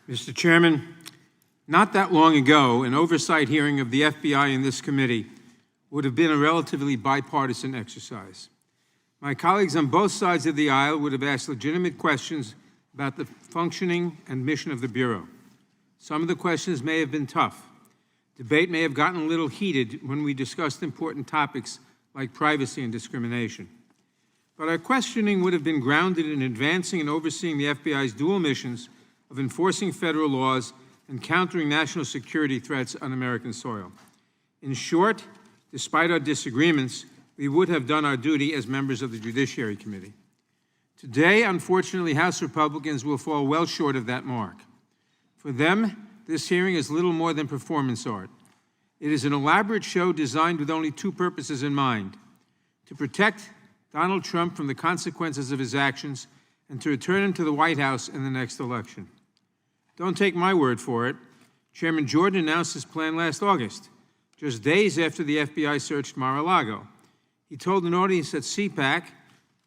Mr. Chairman, not that long ago, an oversight hearing of the FBI in this committee would have been a relatively bipartisan exercise. My colleagues on both sides of the aisle would have asked legitimate questions about the functioning and mission of the Bureau. Some of the questions may have been tough. Debate may have gotten a little heated when we discussed important topics like privacy and discrimination. But our questioning would have been grounded in advancing and overseeing the FBI's dual missions of enforcing federal laws and countering national security threats on American soil. In short, despite our disagreements, we would have done our duty as members of the Judiciary Committee. Today, unfortunately, House Republicans will fall well short of that mark. For them, this hearing is little more than performance art. It is an elaborate show designed with only two purposes in mind: to protect Donald Trump from the consequences of his actions and to return him to the White House in the next election. Don't take my word for it. Chairman Jordan announced his plan last August, just days after the FBI searched Mar-a-Lago. He told an audience at CPAC,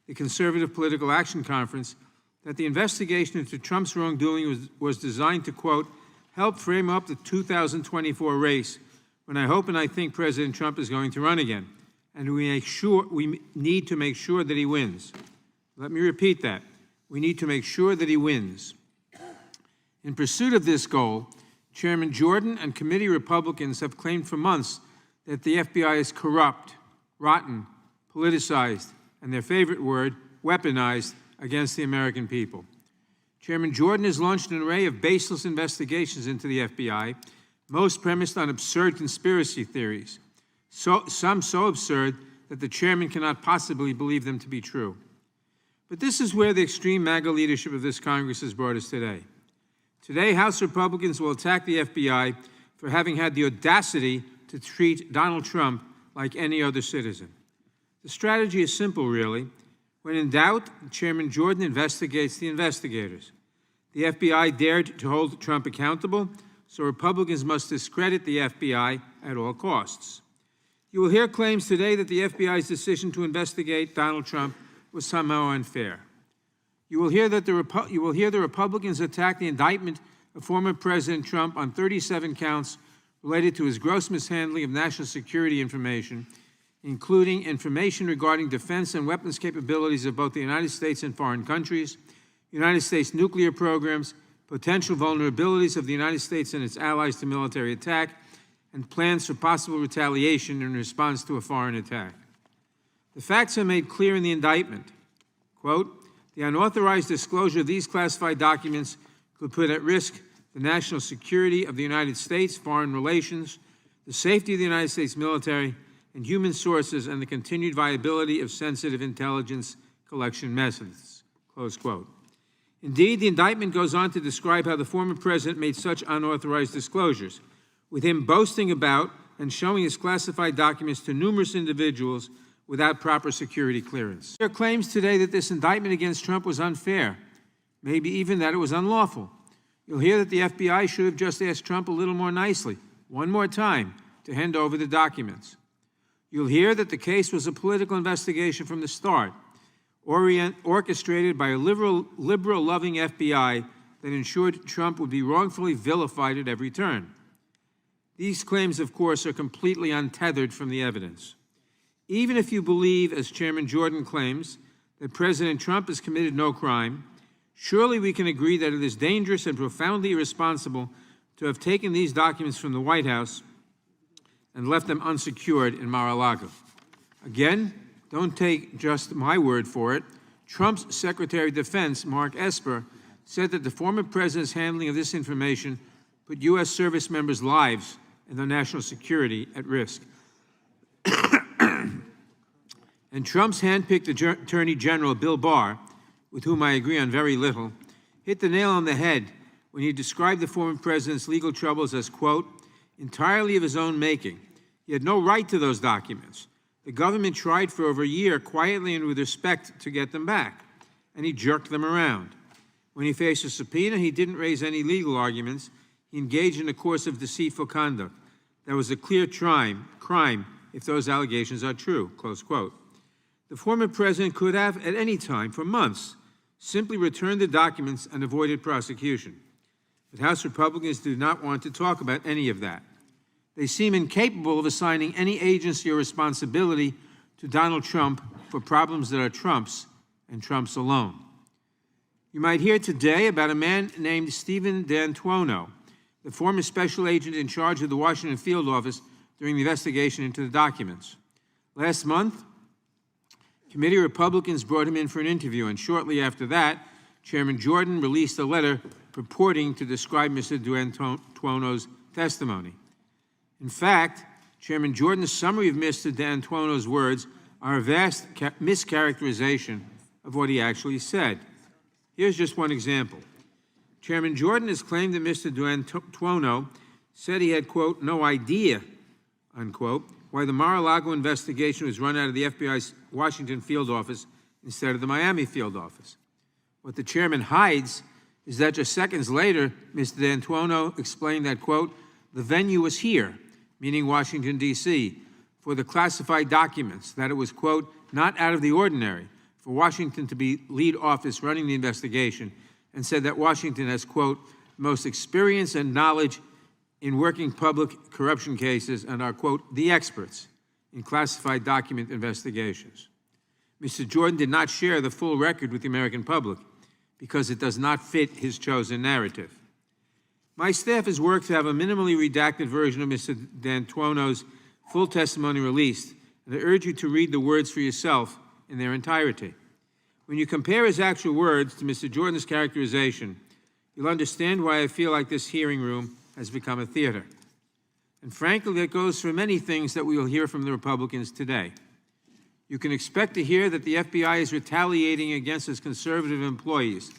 the Conservative Political Action Conference, that the investigation into Trump's wrongdoing was designed to, quote, help frame up the 2024 race when I hope and I think President Trump is going to run again, and we need to make sure that he wins. Let me repeat that. We need to make sure that he wins. In pursuit of this goal, Chairman Jordan and committee Republicans have claimed for months that the FBI is corrupt, rotten, politicized, and their favorite word, weaponized against the American people. Chairman Jordan has launched an array of baseless investigations into the FBI, most premised on absurd conspiracy theories, some so absurd that the chairman cannot possibly believe them to be true. But this is where the extreme MAGA leadership of this Congress has brought us today. Today, House Republicans will attack the FBI for having had the audacity to treat Donald Trump like any other citizen. The strategy is simple, really. When in doubt, Chairman Jordan investigates the investigators. The FBI dared to hold Trump accountable, so Republicans must discredit the FBI at all costs. You will hear claims today that the FBI's decision to investigate Donald Trump was somehow unfair. You will hear the Republicans attack the indictment of former President Trump on 37 counts related to his gross mishandling of national security information, including information regarding defense and weapons capabilities of both the United States and foreign countries, United States nuclear programs, potential vulnerabilities of the United States and its allies to military attack, and plans for possible retaliation in response to a foreign attack. The facts are made clear in the indictment. Quote, the unauthorized disclosure of these classified documents could put at risk the national security of the United States, foreign relations, the safety of the United States military, and human sources, and the continued viability of sensitive intelligence collection methods, close quote. Indeed, the indictment goes on to describe how the former president made such unauthorized disclosures, with him boasting about and showing his classified documents to numerous individuals without proper security clearance. There are claims today that this indictment against Trump was unfair, maybe even that it was unlawful. You'll hear that the FBI should have just asked Trump a little more nicely, one more time, to hand over the documents. You'll hear that the case was a political investigation from the start, orchestrated by a liberal-loving FBI that ensured Trump would be wrongfully vilified at every turn. These claims, of course, are completely untethered from the evidence. Even if you believe, as Chairman Jordan claims, that President Trump has committed no crime, surely we can agree that it is dangerous and profoundly irresponsible to have taken these documents from the White House and left them unsecured in Mar-a-Lago. Again, don't take just my word for it. Trump's Secretary of Defense, Mark Esper, said that the former president's handling of this information put U.S. service members' lives and their national security at risk. And Trump's handpicked Attorney General Bill Barr, with whom I agree on very little, hit the nail on the head when he described the former president's legal troubles as, quote, entirely of his own making. He had no right to those documents. The government tried for over a year, quietly and with respect, to get them back, and he jerked them around. When he faced a subpoena, he didn't raise any legal arguments. He engaged in a course of deceitful conduct. That was a clear crime if those allegations are true, close quote. The former president could have, at any time, for months, simply returned the documents and avoided prosecution. But House Republicans do not want to talk about any of that. They seem incapable of assigning any agency or responsibility to Donald Trump for problems that are Trump's and Trump's alone. You might hear today about a man named Stephen D'Antuono, the former special agent in charge of the Washington field office during the investigation into the documents. Last month, committee Republicans brought him in for an interview, and shortly after that, Chairman Jordan released a letter purporting to describe Mr. D'Antuono's testimony. In fact, Chairman Jordan's summary of Mr. D'Antuono's words are a vast mischaracterization of what he actually said. Here's just one example. Chairman Jordan has claimed that Mr. D'Antuono said he had, quote, no idea, unquote, why the Mar-a-Lago investigation was run out of the FBI's Washington field office instead of the Miami field office. What the chairman hides is that just seconds later, Mr. D'Antuono explained that, quote, the venue was here, meaning Washington, D.C., for the classified documents, that it was, quote, not out of the ordinary for Washington to be lead office running the investigation, and said that Washington has, quote, most experience and knowledge in working public corruption cases and are, quote, the experts in classified document investigations. Mr. Jordan did not share the full record with the American public because it does not fit his chosen narrative. My staff has worked to have a minimally redacted version of Mr. D'Antuono's full testimony released, and I urge you to read the words for yourself in their entirety. When you compare his actual words to Mr. Jordan's characterization, you'll understand why I feel like this hearing room has become a theater. And frankly, that goes for many things that we will hear from the Republicans today. You can expect to hear that the FBI is retaliating against its conservative employees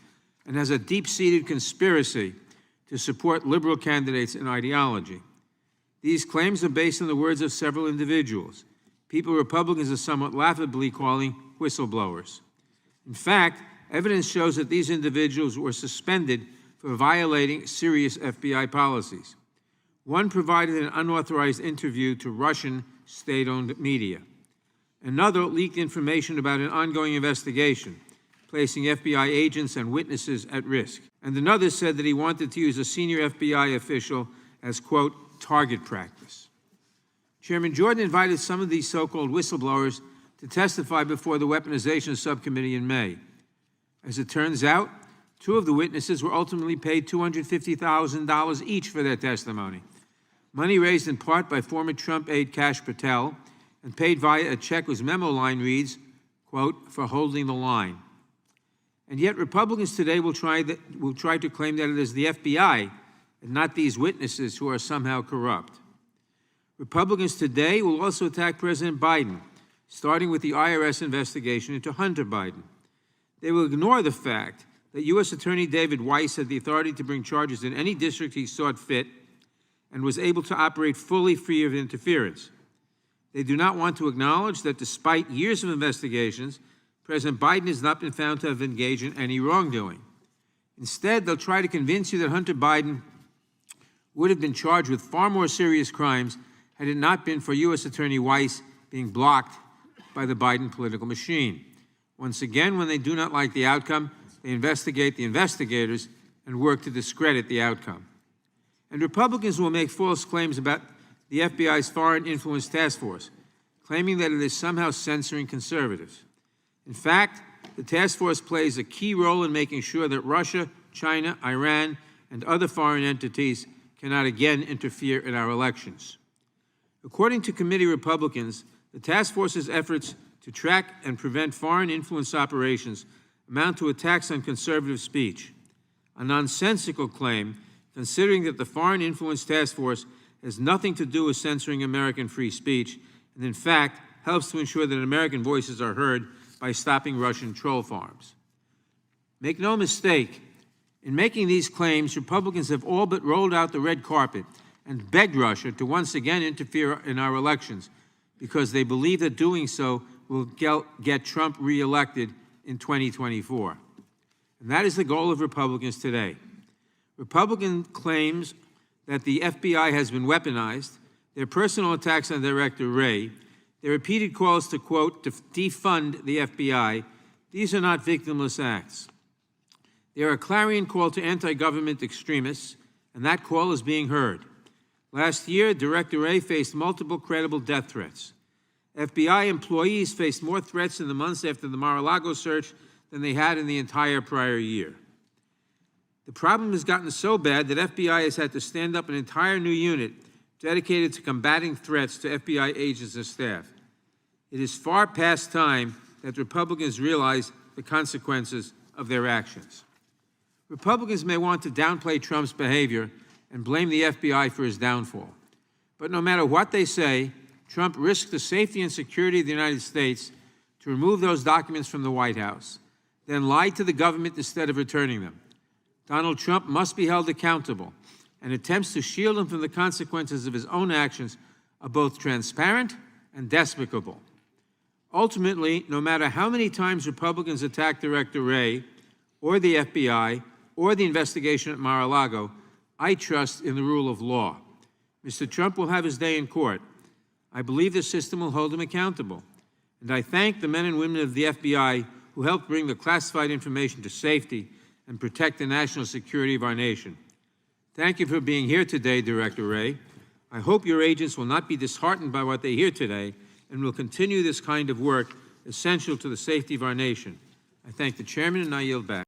and has a deep-seated conspiracy to support liberal candidates and ideology. These claims are based on the words of several individuals, people Republicans are somewhat laughably calling whistleblowers. In fact, evidence shows that these individuals were suspended for violating serious FBI policies. One provided an unauthorized interview to Russian state-owned media. Another leaked information about an ongoing investigation, placing FBI agents and witnesses at risk. And another said that he wanted to use a senior FBI official as, quote, target practice. Chairman Jordan invited some of these so-called whistleblowers to testify before the Weaponization Subcommittee in May. As it turns out, two of the witnesses were ultimately paid $250,000 each for their testimony, money raised in part by former Trump aide Kash Patel and paid via a check whose memo line reads, quote, for holding the line. And yet Republicans today will try to claim that it is the FBI and not these witnesses who are somehow corrupt. Republicans today will also attack President Biden, starting with the IRS investigation into Hunter Biden. They will ignore the fact that U.S. Attorney David Weiss had the authority to bring charges in any district he saw fit and was able to operate fully free of interference. They do not want to acknowledge that despite years of investigations, President Biden has not been found to have engaged in any wrongdoing. Instead, they'll try to convince you that Hunter Biden would have been charged with far more serious crimes had it not been for U.S. Attorney Weiss being blocked by the Biden political machine. Once again, when they do not like the outcome, they investigate the investigators and work to discredit the outcome. And Republicans will make false claims about the FBI's Foreign Influence Task Force, claiming that it is somehow censoring conservatives. In fact, the task force plays a key role in making sure that Russia, China, Iran, and other foreign entities cannot again interfere in our elections. According to committee Republicans, the task force's efforts to track and prevent foreign influence operations amount to attacks on conservative speech, a nonsensical claim considering that the Foreign Influence Task Force has nothing to do with censoring American free speech and, in fact, helps to ensure that American voices are heard by stopping Russian troll farms. Make no mistake, in making these claims, Republicans have all but rolled out the red carpet and begged Russia to once again interfere in our elections because they believe that doing so will get Trump reelected in 2024. And that is the goal of Republicans today. Republican claims that the FBI has been weaponized, their personal attacks on Director Wray, their repeated calls to, quote, to defund the FBI, these are not victimless acts. They are a clarion call to anti-government extremists, and that call is being heard. Last year, Director Wray faced multiple credible death threats. FBI employees faced more threats in the months after the Mar-a-Lago search than they had in the entire prior year. The problem has gotten so bad that FBI has had to stand up an entire new unit dedicated to combating threats to FBI agents and staff. It is far past time that Republicans realize the consequences of their actions. Republicans may want to downplay Trump's behavior and blame the FBI for his downfall. But no matter what they say, Trump risked the safety and security of the United States to remove those documents from the White House, then lied to the government instead of returning them. Donald Trump must be held accountable, and attempts to shield him from the consequences of his own actions are both transparent and despicable. Ultimately, no matter how many times Republicans attack Director Wray or the FBI or the investigation at Mar-a-Lago, I trust in the rule of law. Mr. Trump will have his day in court. I believe the system will hold him accountable. And I thank the men and women of the FBI who helped bring the classified information to safety and protect the national security of our nation. Thank you for being here today, Director Wray. I hope your agents will not be disheartened by what they hear today and will continue this kind of work essential to the safety of our nation. I thank the chairman, and I yield back.